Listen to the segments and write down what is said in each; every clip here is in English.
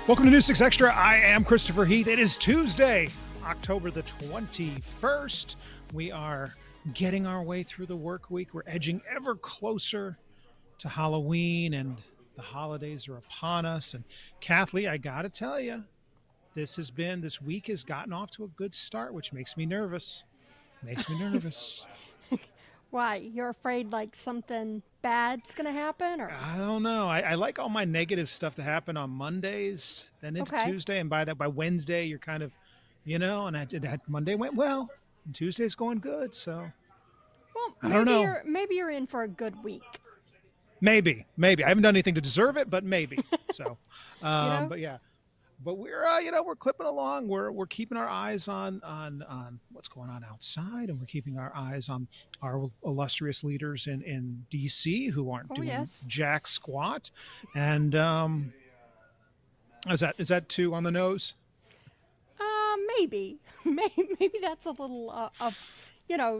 Welcome to News 6 Extra. I am Christopher Heath. It is Tuesday, October the 21st. We are getting our way through the work week. We're edging ever closer to Halloween, and the holidays are upon us. And Kathleen, I got to tell you, this week has gotten off to a good start, which makes me nervous. Why? You're afraid like something bad's going to happen? Or I don't know. I like all my negative stuff to happen on Mondays, then into Tuesday. And by Wednesday, you're kind of, and Monday went well, and Tuesday's going good. So, well, I don't know. Maybe you're in for a good week. Maybe. I haven't done anything to deserve it, but maybe. So, but yeah. But we're we're clipping along. We're keeping our eyes on what's going on outside, and we're keeping our eyes on our illustrious leaders in DC who aren't doing jack squat. And is that too on the nose? Maybe that's a little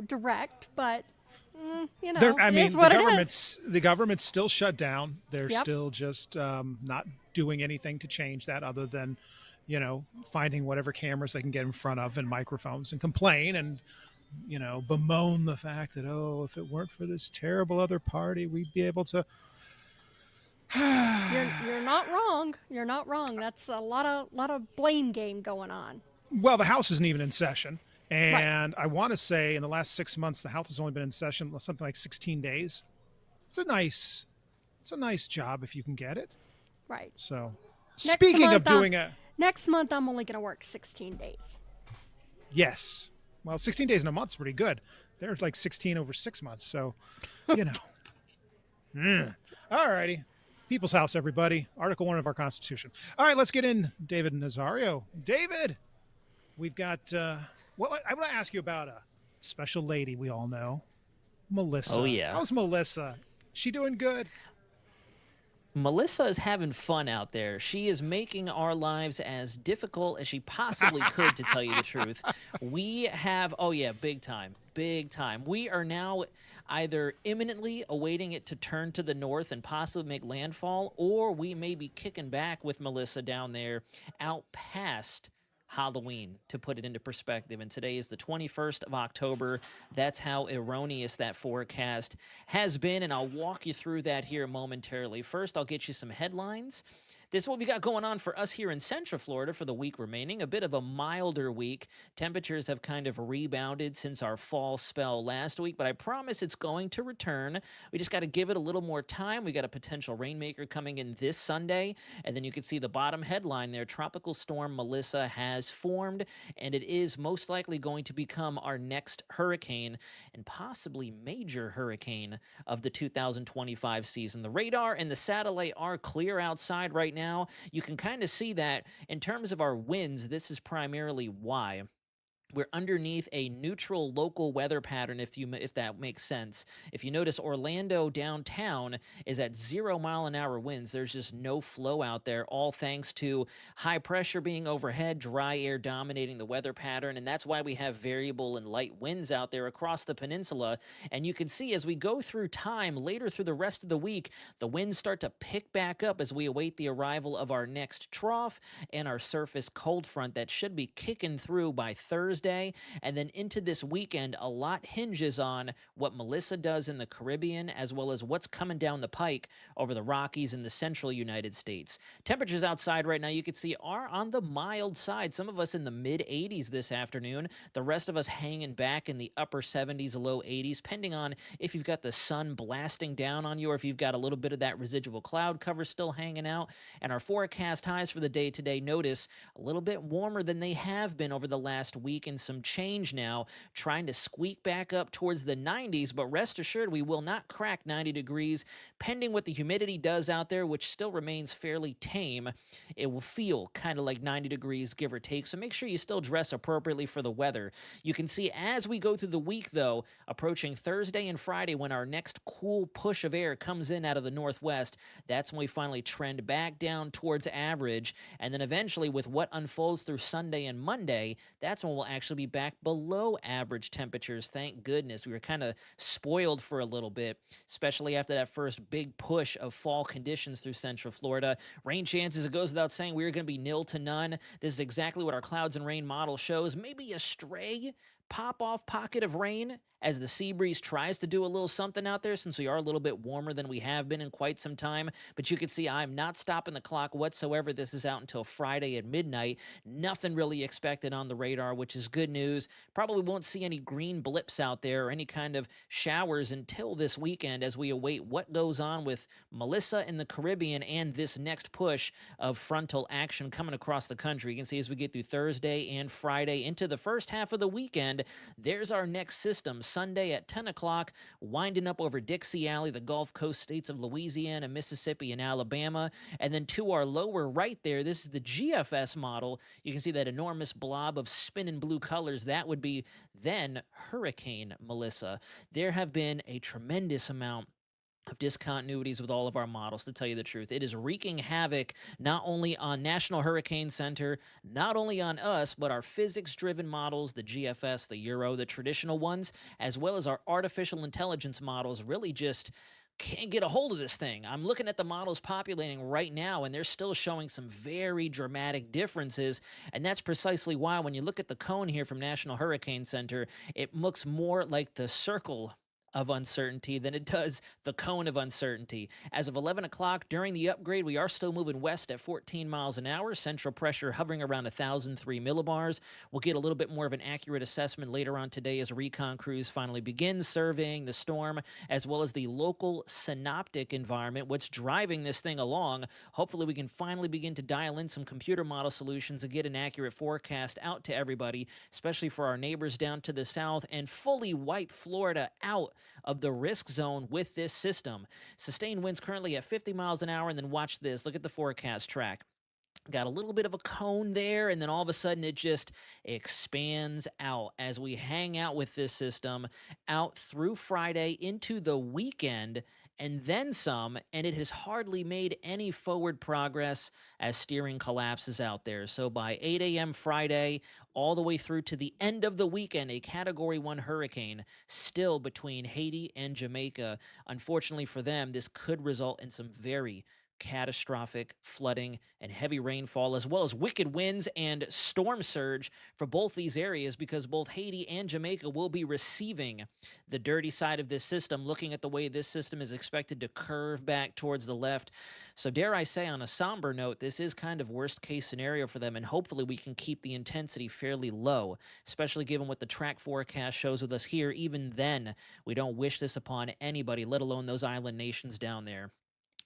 direct, but the government's still shut down. They're still just not doing anything to change that, other than, finding whatever cameras they can get in front of and microphones and complain and, bemoan the fact that, if it weren't for this terrible other party, we'd be able to. You're not wrong. You're not wrong. That's a lot of blame game going on. Well, the House isn't even in session. And I want to say in the last 6 months, the House has only been in session something like 16 days. It's a nice job if you can get it. Right. So next month, I'm only going to work 16 days. Yes. Well, 16 days in a month is pretty good. There's like 16 over 6 months. So, All righty. People's House, everybody. Article 1 of our Constitution. All right, let's get in. David Nazario. David, we've got... Well, I want to ask you about a special lady we all know, Melissa. Oh, yeah. How's Melissa? She doing good? Melissa is having fun out there. She is making our lives as difficult as she possibly could, to tell you the truth. We have, big time. We are now either imminently awaiting it to turn to the north and possibly make landfall, or we may be kicking back with Melissa down there out past Halloween, to put it into perspective. And today is the 21st of October. That's how erroneous that forecast has been, and I'll walk you through that here momentarily. First, I'll get you some headlines. This is what we got going on for us here in Central Florida for the week remaining. A bit of a milder week. Temperatures have kind of rebounded since our fall spell last week, but I promise it's going to return. We just got to give it a little more time. We got a potential rainmaker coming in this Sunday, and then you can see the bottom headline there. Tropical storm Melissa has formed, and it is most likely going to become our next hurricane and possibly major hurricane of the 2025 season. The radar and the satellite are clear outside right now. You can kind of see that in terms of our winds. This is primarily why. We're underneath a neutral local weather pattern, if that makes sense. If you notice, Orlando downtown is at 0 mile an hour winds. There's just no flow out there, all thanks to high pressure being overhead, dry air dominating the weather pattern, and that's why we have variable and light winds out there across the peninsula. And you can see as we go through time, later through the rest of the week, the winds start to pick back up as we await the arrival of our next trough and our surface cold front that should be kicking through by Thursday. And then into this weekend, a lot hinges on what Melissa does in the Caribbean, as well as what's coming down the pike over the Rockies in the central United States. Temperatures outside right now, you can see, are on the mild side. Some of us in the mid-80s this afternoon. The rest of us hanging back in the upper 70s, low 80s, depending on if you've got the sun blasting down on you or if you've got a little bit of that residual cloud cover still hanging out. And our forecast highs for the day today, notice, a little bit warmer than they have been over the last week, and some change now, trying to squeak back up towards the 90s, but rest assured we will not crack 90 degrees, pending what the humidity does out there, which still remains fairly tame. It will feel kind of like 90 degrees, give or take, so make sure you still dress appropriately for the weather. You can see as we go through the week, though, approaching Thursday and Friday, when our next cool push of air comes in out of the northwest, that's when we finally trend back down towards average, and then eventually with what unfolds through Sunday and Monday, that's when we'll actually be back below average temperatures. Thank goodness. We were kind of spoiled for a little bit, especially after that first big push of fall conditions through Central Florida. Rain chances, it goes without saying, we are going to be 0 to none. This is exactly what our clouds and rain model shows. Maybe a stray pop-off pocket of rain as the sea breeze tries to do a little something out there, since we are a little bit warmer than we have been in quite some time. But you can see I'm not stopping the clock whatsoever. This is out until Friday at midnight. Nothing really expected on the radar, which is good news. Probably won't see any green blips out there or any kind of showers until this weekend, as we await what goes on with Melissa in the Caribbean and this next push of frontal action coming across the country. You can see as we get through Thursday and Friday into the first half of the weekend, there's our next system. Sunday at 10 o'clock, winding up over Dixie Alley, the Gulf Coast states of Louisiana, Mississippi, and Alabama. And then to our lower right there, this is the GFS model. You can see that enormous blob of spinning blue colors. That would be then Hurricane Melissa. There have been a tremendous amount of discontinuities with all of our models, to tell you the truth. It is wreaking havoc not only on National Hurricane Center, not only on us, but our physics-driven models, the GFS, the Euro, the traditional ones, as well as our artificial intelligence models really just can't get a hold of this thing. I'm looking at the models populating right now, and they're still showing some very dramatic differences, and that's precisely why when you look at the cone here from National Hurricane Center, it looks more like the circle of uncertainty than it does the cone of uncertainty. As of 11 o'clock during the upgrade, we are still moving west at 14 miles an hour. Central pressure hovering around 1,003 millibars. We'll get a little bit more of an accurate assessment later on today as recon crews finally begin surveying the storm, as well as the local synoptic environment, what's driving this thing along. Hopefully we can finally begin to dial in some computer model solutions and get an accurate forecast out to everybody, especially for our neighbors down to the south, and fully wipe Florida out of the risk zone with this system. Sustained winds currently at 50 miles an hour, and then watch this. Look at the forecast track. Got a little bit of a cone there, and then all of a sudden it just expands out as we hang out with this system out through Friday into the weekend, and then some, and it has hardly made any forward progress as steering collapses out there. So by 8 a.m. Friday, all the way through to the end of the weekend, a Category 1 hurricane still between Haiti and Jamaica. Unfortunately for them, this could result in some very catastrophic flooding and heavy rainfall, as well as wicked winds and storm surge for both these areas, because both Haiti and Jamaica will be receiving the dirty side of this system, looking at the way this system is expected to curve back towards the left. So dare I say, on a somber note, this is kind of worst case scenario for them, and hopefully we can keep the intensity fairly low, especially given what the track forecast shows with us here. Even then, we don't wish this upon anybody, let alone those island nations down there.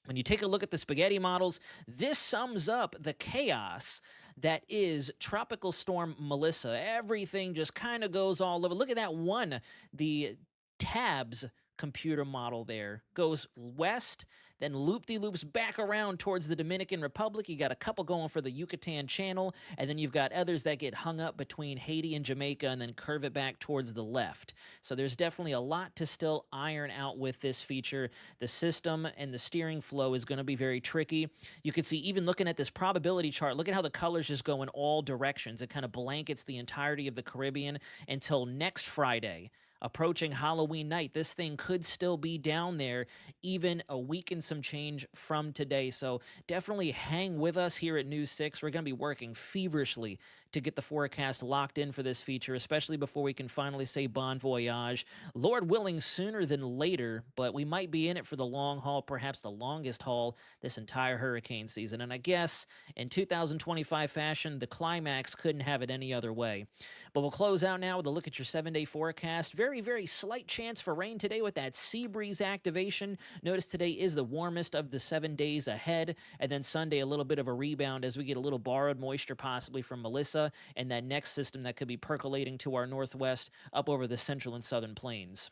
When you take a look at the spaghetti models, this sums up the chaos that is Tropical Storm Melissa. Everything just kind of goes all over. Look at that one, the tabs computer model there. Goes west, then loop-de-loops back around towards the Dominican Republic. You got a couple going for the Yucatan Channel, and then you've got others that get hung up between Haiti and Jamaica and then curve it back towards the left. So there's definitely a lot to still iron out with this feature. The system and the steering flow is going to be very tricky. You can see, even looking at this probability chart, look at how the colors just go in all directions. It kind of blankets the entirety of the Caribbean until next Friday. Approaching Halloween night, this thing could still be down there even a week and some change from today. So definitely hang with us here at News 6. We're going to be working feverishly to get the forecast locked in for this feature, especially before we can finally say bon voyage. Lord willing, sooner than later, but we might be in it for the long haul, perhaps the longest haul this entire hurricane season. And I guess in 2025 fashion, the climax couldn't have it any other way. But we'll close out now with a look at your 7-day forecast. Very, very slight chance for rain today with that sea breeze activation. Notice today is the warmest of the 7 days ahead, and then Sunday a little bit of a rebound as we get a little borrowed moisture possibly from Melissa and that next system that could be percolating to our northwest up over the central and southern plains.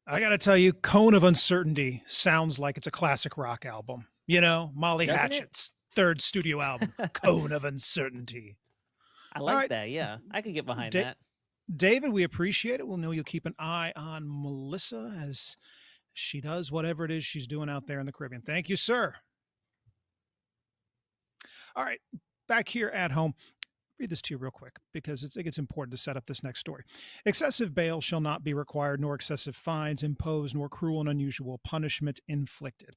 I got to tell you, Cone of Uncertainty sounds like it's a classic rock album. You know, Molly Doesn't Hatchett's third studio album, Cone of Uncertainty. I like right. that, yeah. I could get behind that. David, we appreciate it. We'll know you'll keep an eye on Melissa as she does whatever it is she's doing out there in the Caribbean. Thank you, sir. All right, back here at home. read this to you real quick because I think it's important to set up this next story. Excessive bail shall not be required, nor excessive fines imposed, nor cruel and unusual punishment inflicted.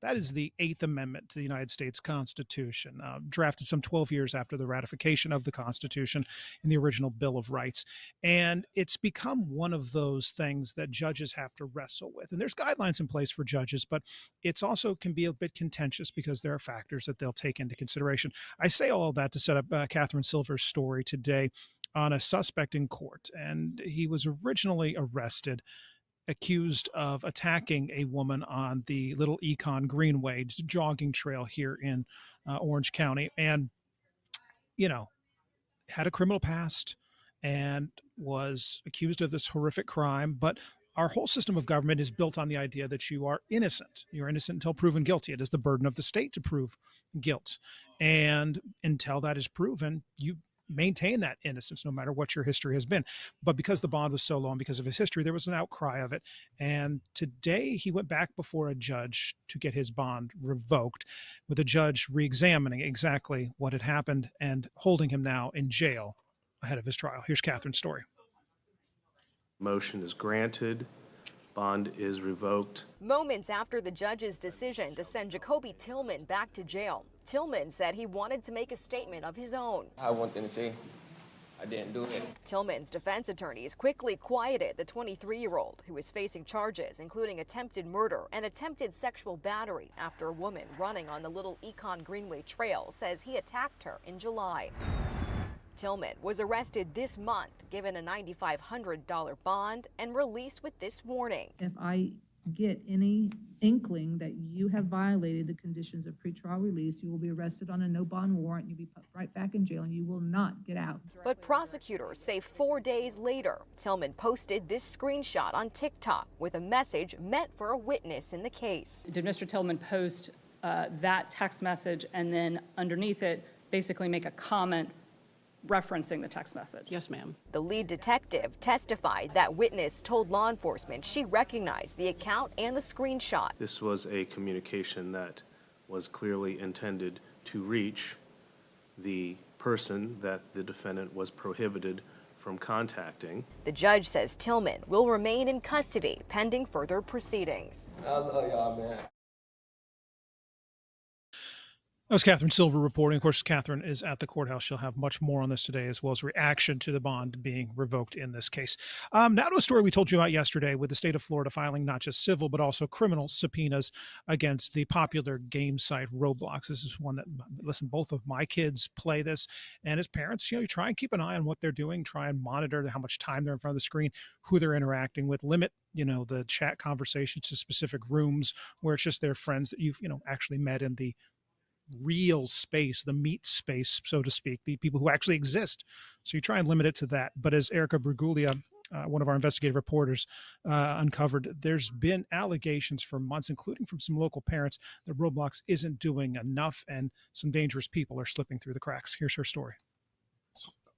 That is the Eighth Amendment to the United States Constitution, drafted some 12 years after the ratification of the Constitution in the original Bill of Rights. And it's become one of those things that judges have to wrestle with. And there's guidelines in place for judges, but it's also can be a bit contentious because there are factors that they'll take into consideration. I say all of that to set up Catherine Silver's story today on a suspect in court. And he was originally arrested, accused of attacking a woman on the Little Econ Greenway jogging trail here in Orange County, and had a criminal past and was accused of this horrific crime. But our whole system of government is built on the idea that you are innocent. You're innocent until proven guilty. It is the burden of the state to prove guilt, and until that is proven, you maintain that innocence no matter what your history has been. But because the bond was so low and because of his history, there was an outcry of it. And today he went back before a judge to get his bond revoked, with a judge re-examining exactly what had happened and holding him now in jail ahead of his trial. Here's Catherine's story. Motion is granted. Bond is revoked. Moments after the judge's decision to send Jacoby Tillman back to jail, Tillman said he wanted to make a statement of his own. I want them to see I didn't do it. Tillman's defense attorneys quickly quieted the 23-year-old who is facing charges including attempted murder and attempted sexual battery after a woman running on the Little Econ Greenway Trail says he attacked her in July. Tillman was arrested this month, given a $9,500 bond, and released with this warning. If I get any inkling that you have violated the conditions of pretrial release, you will be arrested on a no bond warrant, you'll be put right back in jail, and you will not get out. But prosecutors say 4 days later, Tillman posted this screenshot on TikTok with a message meant for a witness in the case. Did Mr. Tillman post that text message and then underneath it basically make a comment referencing the text message? Yes, ma'am. The lead detective testified that witness told law enforcement she recognized the account and the screenshot. This was a communication that was clearly intended to reach the person that the defendant was prohibited from contacting. The judge says Tillman will remain in custody pending further proceedings. I love y'all, man. That was Catherine Silver reporting. Of course, Catherine is at the courthouse. She'll have much more on this today, as well as reaction to the bond being revoked in this case. Now to a story we told you about yesterday, with the state of Florida filing not just civil, but also criminal subpoenas against the popular game site Roblox. This is one that, listen, both of my kids play this, and as parents, you try and keep an eye on what they're doing, try and monitor how much time they're in front of the screen, who they're interacting with, limit the chat conversations to specific rooms where it's just their friends that you've actually met in the real space, the meat space, so to speak, the people who actually exist. So you try and limit it to that. But as Erica Bruguglia, one of our investigative reporters, uncovered, there's been allegations for months, including from some local parents, that Roblox isn't doing enough and some dangerous people are slipping through the cracks. Here's her story.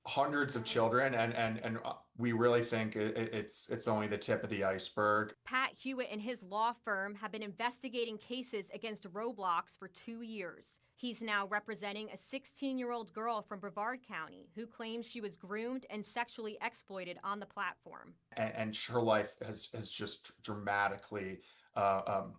Hundreds of children, and we really think it's only the tip of the iceberg. Pat Hewitt and his law firm have been investigating cases against Roblox for 2 years. He's now representing a 16-year-old girl from Brevard County who claims she was groomed and sexually exploited on the platform. And her life has just dramatically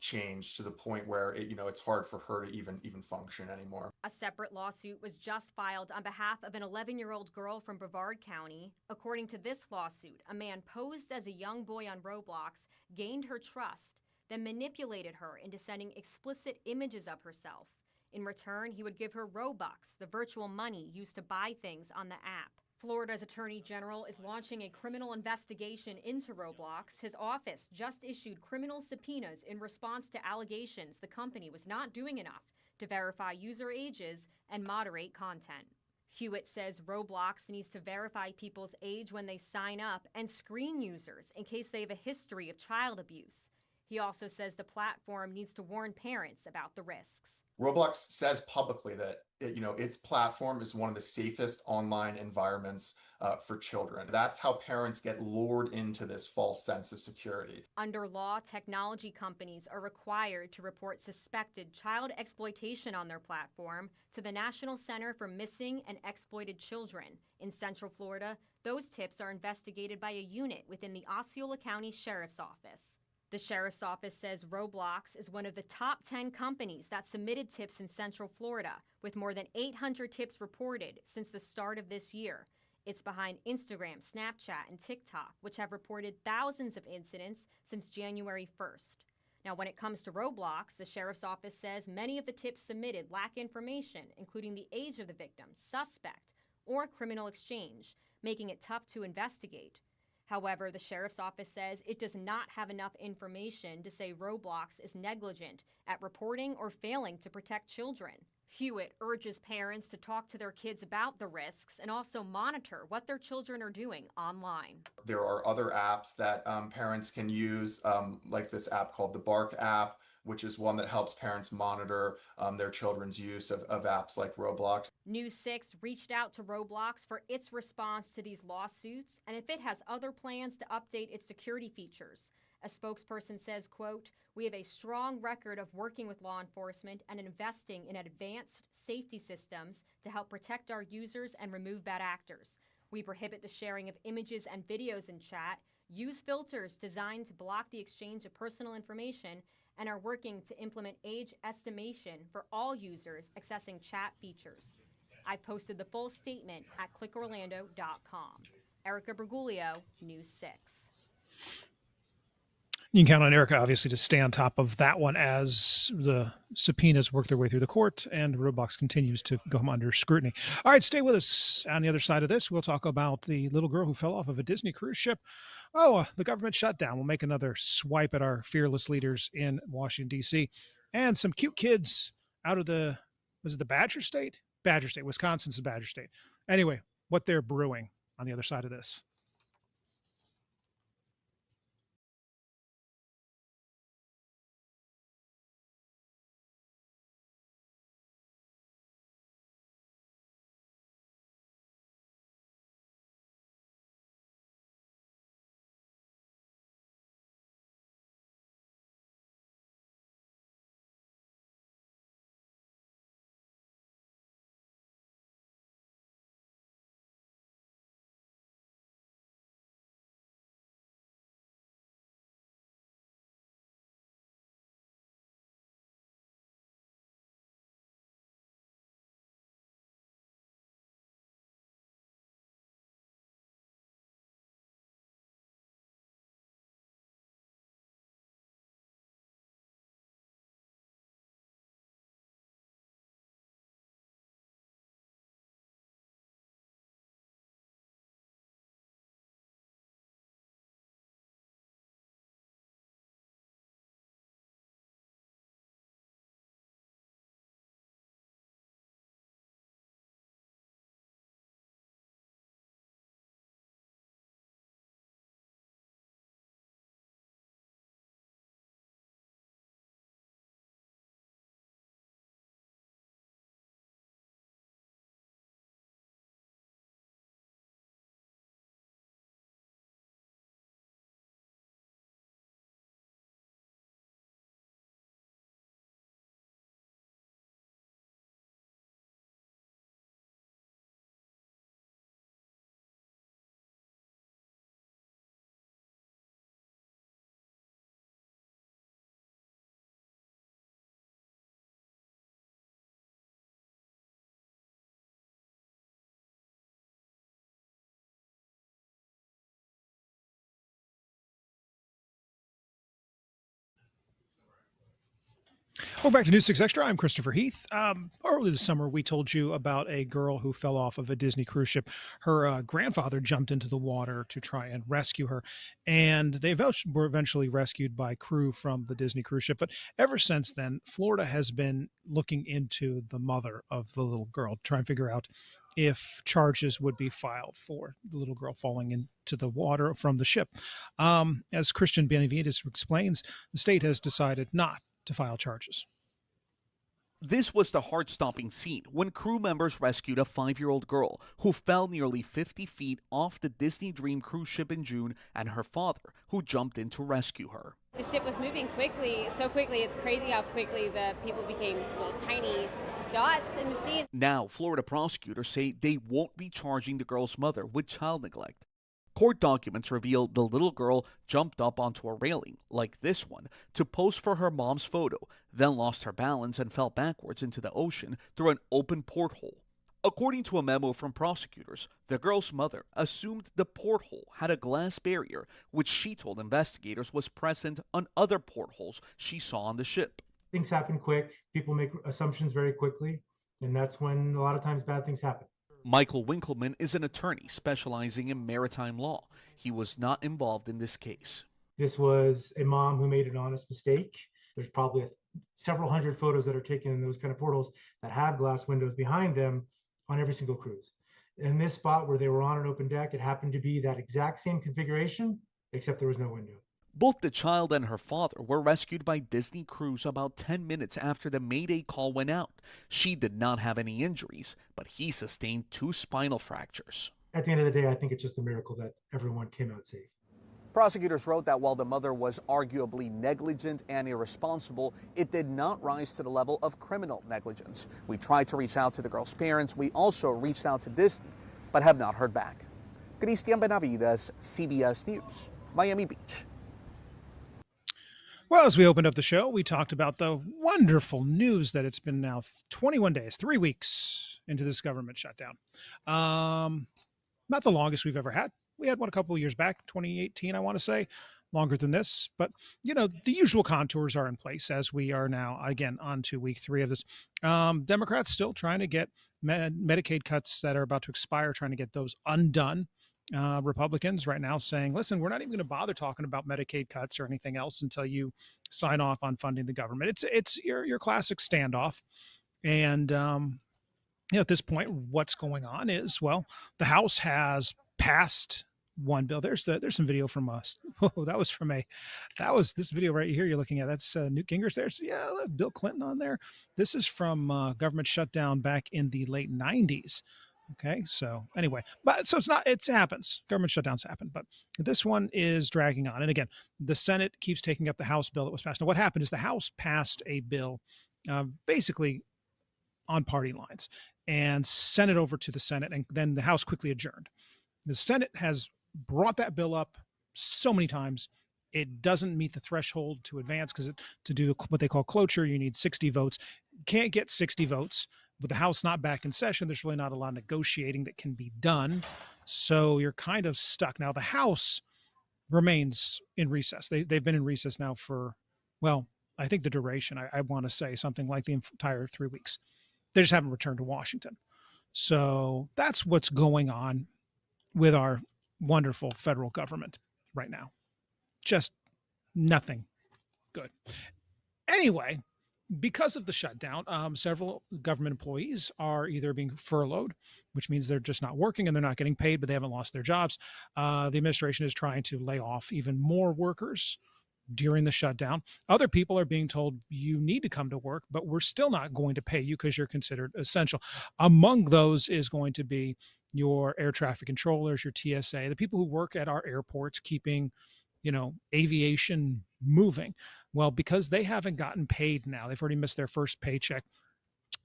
changed to the point where it's hard for her to even function anymore. A separate lawsuit was just filed on behalf of an 11-year-old girl from Brevard County. According to this lawsuit, a man posed as a young boy on Roblox, gained her trust, then manipulated her into sending explicit images of herself. In return, he would give her Robux, the virtual money used to buy things on the app. Florida's Attorney General is launching a criminal investigation into Roblox. His office just issued criminal subpoenas in response to allegations the company was not doing enough to verify user ages and moderate content. Hewitt says Roblox needs to verify people's age when they sign up and screen users in case they have a history of child abuse. He also says the platform needs to warn parents about the risks. Roblox says publicly that its platform is one of the safest online environments for children. That's how parents get lured into this false sense of security. Under law, technology companies are required to report suspected child exploitation on their platform to the National Center for Missing and Exploited Children. In Central Florida, those tips are investigated by a unit within the Osceola County Sheriff's Office. The Sheriff's Office says Roblox is one of the top 10 companies that submitted tips in Central Florida, with more than 800 tips reported since the start of this year. It's behind Instagram, Snapchat, and TikTok, which have reported thousands of incidents since January 1st. Now, when it comes to Roblox, the Sheriff's Office says many of the tips submitted lack information, including the age of the victim, suspect, or criminal exchange, making it tough to investigate. However, the Sheriff's Office says it does not have enough information to say Roblox is negligent at reporting or failing to protect children. Hewitt urges parents to talk to their kids about the risks and also monitor what their children are doing online. There are other apps that parents can use, like this app called the Bark app, which is one that helps parents monitor their children's use of apps like Roblox. News 6 reached out to Roblox for its response to these lawsuits and if it has other plans to update its security features. A spokesperson says, quote, "We have a strong record of working with law enforcement and investing in advanced safety systems to help protect our users and remove bad actors. We prohibit the sharing of images and videos in chat, use filters designed to block the exchange of personal information, and are working to implement age estimation for all users accessing chat features." I posted the full statement at clickorlando.com. Erica Berguglio, News 6. You can count on Erica, obviously, to stay on top of that one as the subpoenas work their way through the court and Roblox continues to come under scrutiny. All right, stay with us. On the other side of this, we'll talk about the little girl who fell off of a Disney cruise ship. The government shutdown. We'll make another swipe at our fearless leaders in Washington, D.C. And some cute kids out of was it the Badger State? Badger State. Wisconsin's the Badger State. Anyway, what they're brewing on the other side of this. Welcome back to News 6 Extra. I'm Christopher Heath. Early this summer, we told you about a girl who fell off of a Disney cruise ship. Her grandfather jumped into the water to try and rescue her, and they were eventually rescued by crew from the Disney cruise ship. But ever since then, Florida has been looking into the mother of the little girl, trying to figure out if charges would be filed for the little girl falling into the water from the ship. As Christian Benavides explains, the state has decided not to file charges. This was the heart-stopping scene when crew members rescued a 5-year-old girl who fell nearly 50 feet off the Disney Dream cruise ship in June, and her father, who jumped in to rescue her. The ship was moving quickly, so quickly, it's crazy how quickly the people became little tiny dots in the sea. Now, Florida prosecutors say they won't be charging the girl's mother with child neglect. Court documents reveal the little girl jumped up onto a railing, like this one, to pose for her mom's photo, then lost her balance and fell backwards into the ocean through an open porthole. According to a memo from prosecutors, the girl's mother assumed the porthole had a glass barrier, which she told investigators was present on other portholes she saw on the ship. Things happen quick. People make assumptions very quickly, and that's when a lot of times bad things happen. Michael Winkleman is an attorney specializing in maritime law. He was not involved in this case. This was a mom who made an honest mistake. There's probably several hundred photos that are taken in those kind of portals that have glass windows behind them on every single cruise. In this spot where they were on an open deck, it happened to be that exact same configuration, except there was no window. Both the child and her father were rescued by Disney Cruise about 10 minutes after the Mayday call went out. She did not have any injuries, but he sustained 2 spinal fractures. At the end of the day, I think it's just a miracle that everyone came out safe. Prosecutors wrote that while the mother was arguably negligent and irresponsible, it did not rise to the level of criminal negligence. We tried to reach out to the girl's parents. We also reached out to Disney, but have not heard back. Cristian Benavides, CBS News, Miami Beach. Well, as we opened up the show, we talked about the wonderful news that it's been now 21 days, 3 weeks into this government shutdown. Not the longest we've ever had. We had one a couple of years back, 2018, I want to say, longer than this. But, the usual contours are in place as we are now, again, on to week 3 of this. Democrats still trying to get Medicaid cuts that are about to expire, trying to get those undone. Republicans right now saying, listen, we're not even going to bother talking about Medicaid cuts or anything else until you sign off on funding the government. It's your classic standoff. And, at this point, what's going on is, well, the House has passed one bill. There's some video from us. Oh, that was this video right here you're looking at. That's Newt Gingrich there. So yeah, Bill Clinton on there. This is from government shutdown back in the late 90s. Okay, so anyway, it happens. Government shutdowns happen, but this one is dragging on. And again, the Senate keeps taking up the House bill that was passed. Now, what happened is the House passed a bill basically on party lines and sent it over to the Senate, and then the House quickly adjourned. The Senate has brought that bill up so many times. It doesn't meet the threshold to advance because to do what they call cloture, you need 60 votes. Can't get 60 votes. With the House not back in session, there's really not a lot of negotiating that can be done. So you're kind of stuck. Now, the House remains in recess. They've been in recess now for, well, I think the duration, I want to say something like the entire 3 weeks. They just haven't returned to Washington. So that's what's going on with our wonderful federal government right now. Just nothing good. Anyway, because of the shutdown, several government employees are either being furloughed, which means they're just not working and they're not getting paid, but they haven't lost their jobs. The administration is trying to lay off even more workers during the shutdown. Other people are being told you need to come to work, but we're still not going to pay you because you're considered essential. Among those is going to be your air traffic controllers, your TSA, the people who work at our airports, keeping aviation moving. Well, because they haven't gotten paid now, they've already missed their first paycheck.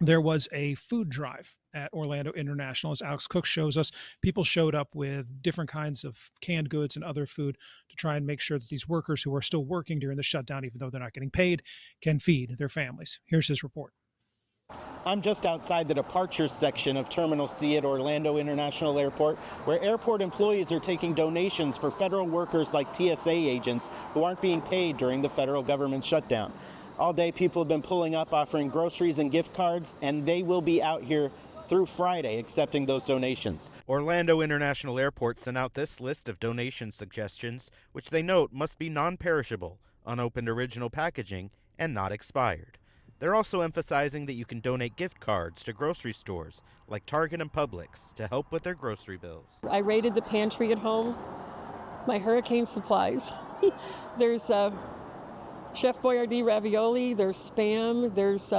There was a food drive at Orlando International. As Alex Cook shows us, people showed up with different kinds of canned goods and other food to try and make sure that these workers who are still working during the shutdown, even though they're not getting paid, can feed their families. Here's his report. I'm just outside the departures section of Terminal C at Orlando International Airport, where airport employees are taking donations for federal workers like TSA agents who aren't being paid during the federal government shutdown. All day, people have been pulling up, offering groceries and gift cards, and they will be out here through Friday accepting those donations. Orlando International Airport sent out this list of donation suggestions, which they note must be non-perishable, unopened original packaging, and not expired. They're also emphasizing that you can donate gift cards to grocery stores like Target and Publix to help with their grocery bills. I raided the pantry at home, my hurricane supplies. There's Chef Boyardee ravioli, there's Spam, there's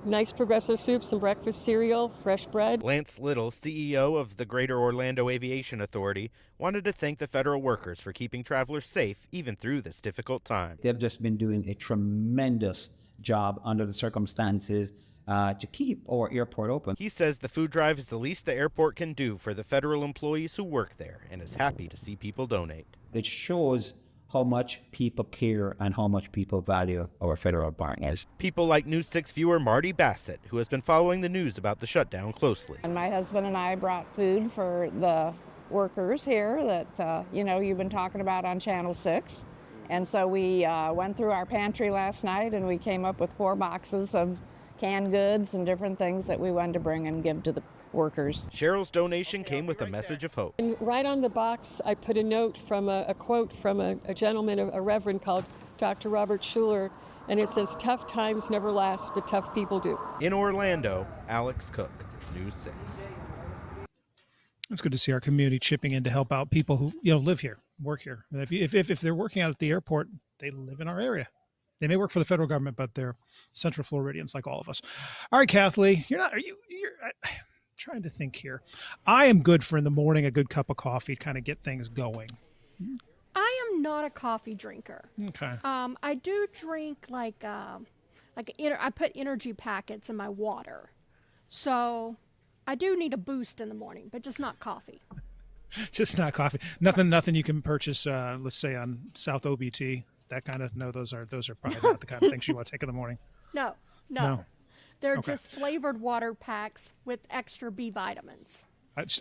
nice progressive soup, some breakfast cereal, fresh bread. Lance Little, CEO of the Greater Orlando Aviation Authority, wanted to thank the federal workers for keeping travelers safe even through this difficult time. They've just been doing a tremendous job under the circumstances to keep our airport open. He says the food drive is the least the airport can do for the federal employees who work there and is happy to see people donate. It shows how much people care and how much people value our federal partners. People like News 6 viewer Marty Bassett, who has been following the news about the shutdown closely. And my husband and I brought food for the workers here that, you've been talking about on Channel 6. And so we went through our pantry last night and we came up with 4 boxes of canned goods and different things that we wanted to bring and give to the workers. Cheryl's donation came with a message of hope. And right on the box, I put a note from a quote from a gentleman, a reverend called Dr. Robert Schuller, and it says, "Tough times never last, but tough people do." In Orlando, Alex Cook, News 6. It's good to see our community chipping in to help out people who live here, work here. If they're working out at the airport, they live in our area. They may work for the federal government, but they're Central Floridians like all of us. All right, Kathleen, you're trying to think here. I am good for in the morning, a good cup of coffee, kind of get things going. I am not a coffee drinker. Okay. I do drink I put energy packets in my water. So I do need a boost in the morning, but just not coffee. Just not coffee. Nothing you can purchase, let's say on South OBT. That kind of, no, those are probably not the kind of things you want to take in the morning. No. They're just flavored water packs with extra B vitamins.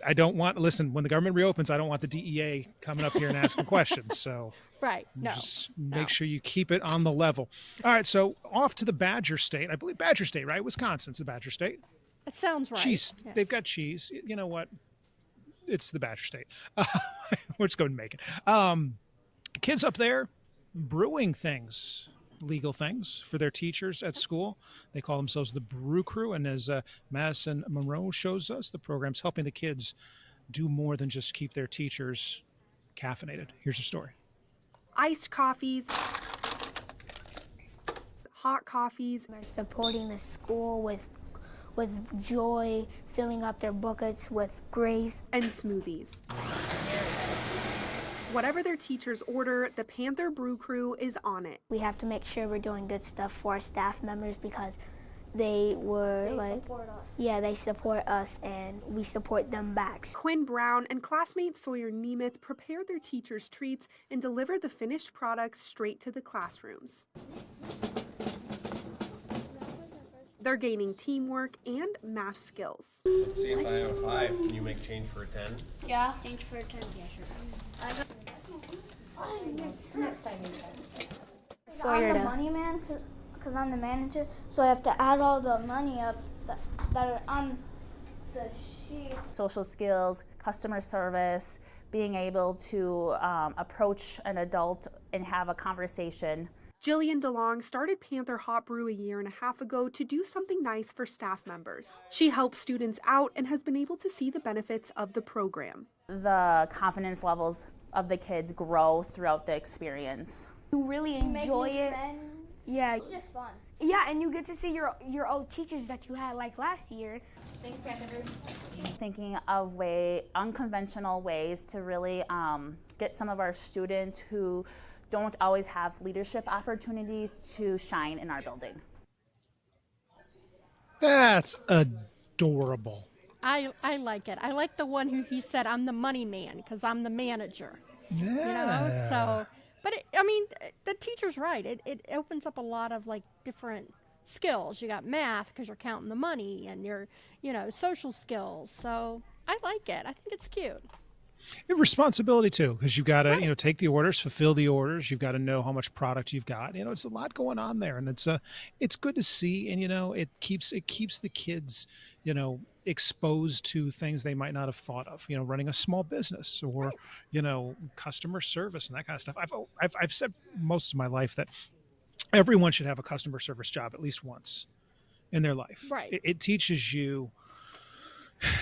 I don't want, listen, when the government reopens, I don't want the DEA coming up here and asking questions. So right. No. Just make sure you keep it on the level. All right. So off to the Badger State. I believe Badger State, right? Wisconsin's the Badger State. That sounds right. Cheese. Yes. They've got cheese. You know what? It's the Badger State. We're just going to make it. Kids up there brewing things, legal things for their teachers at school. They call themselves the Brew Crew. And as Madison Monroe shows us, the program's helping the kids do more than just keep their teachers caffeinated. Here's a story. Iced coffees, hot coffees. They're supporting the school with joy, filling up their buckets with grace. And smoothies. Whatever their teachers order, the Panther Brew Crew is on it. We have to make sure we're doing good stuff for our staff members because they support us. Yeah, they support us and we support them back. Quinn Brown and classmate Sawyer Nemeth prepared their teachers' treats and delivered the finished products straight to the classrooms. They're gaining teamwork and math skills. Let's see if I have a 5. Can you make change for a 10? Yeah, change for a 10. Yeah, sure. Next time. I'm the money man because I'm the manager, so I have to add all the money up that are on the sheet. Social skills, customer service, being able to approach an adult and have a conversation. Jillian DeLong started Panther Hot Brew a year and a half ago to do something nice for staff members. She helps students out and has been able to see the benefits of the program. The confidence levels of the kids grow throughout the experience. You really enjoy it. Yeah. It's just fun. Yeah, and you get to see your old teachers that you had like last year. Thanks, Panther. Thinking of unconventional ways to really get some of our students who don't always have leadership opportunities to shine in our building. That's adorable. I like it. I like the one who he said, "I'm the money man because I'm the manager." Yeah. So, but the teacher's right. It opens up a lot of different skills. You got math because you're counting the money, and your social skills. So I like it. I think it's cute. Responsibility too, because you've got to take the orders, fulfill the orders. You've got to know how much product you've got. It's a lot going on there, and it's good to see. And it keeps the kids exposed to things they might not have thought of. Running a small business or customer service and that kind of stuff. I've said most of my life that everyone should have a customer service job at least once in their life. Right. It teaches you.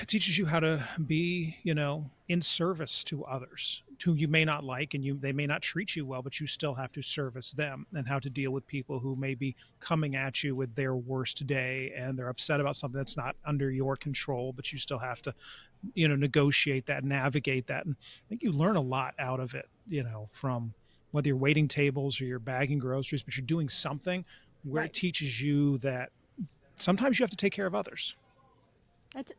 It teaches you how to be, in service to others. who you may not like, and they may not treat you well, but you still have to service them, and how to deal with people who may be coming at you with their worst day, and they're upset about something that's not under your control, but you still have to, negotiate that, navigate that. And I think you learn a lot out of it, from whether you're waiting tables or you're bagging groceries, but you're doing something where it teaches you that sometimes you have to take care of others.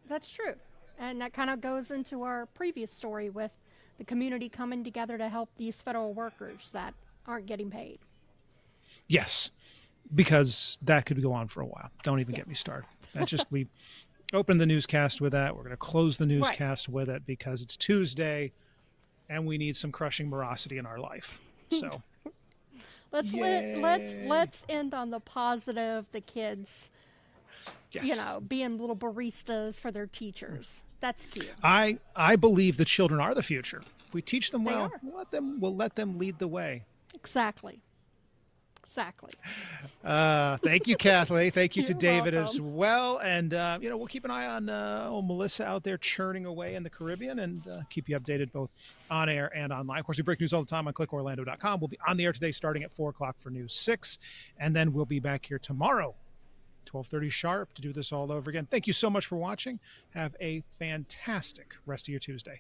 That's true. And that kind of goes into our previous story with the community coming together to help these federal workers that aren't getting paid. Yes, because that could go on for a while. Don't even get me started. That's just, we opened the newscast with that. We're going to close the newscast with it because it's Tuesday and we need some crushing morosity in our life. So let's end on the positive. The kids, being little baristas for their teachers. That's cute. I believe the children are the future. If we teach them well, we'll let them lead the way. Exactly. Thank you, Kathleen. Thank you to You're David welcome. as well. And, we'll keep an eye on Melissa out there churning away in the Caribbean, and keep you updated both on air and online. Of course, we break news all the time on clickorlando.com. We'll be on the air today starting at 4 o'clock for News 6. And then we'll be back here tomorrow, 12:30 sharp, to do this all over again. Thank you so much for watching. Have a fantastic rest of your Tuesday.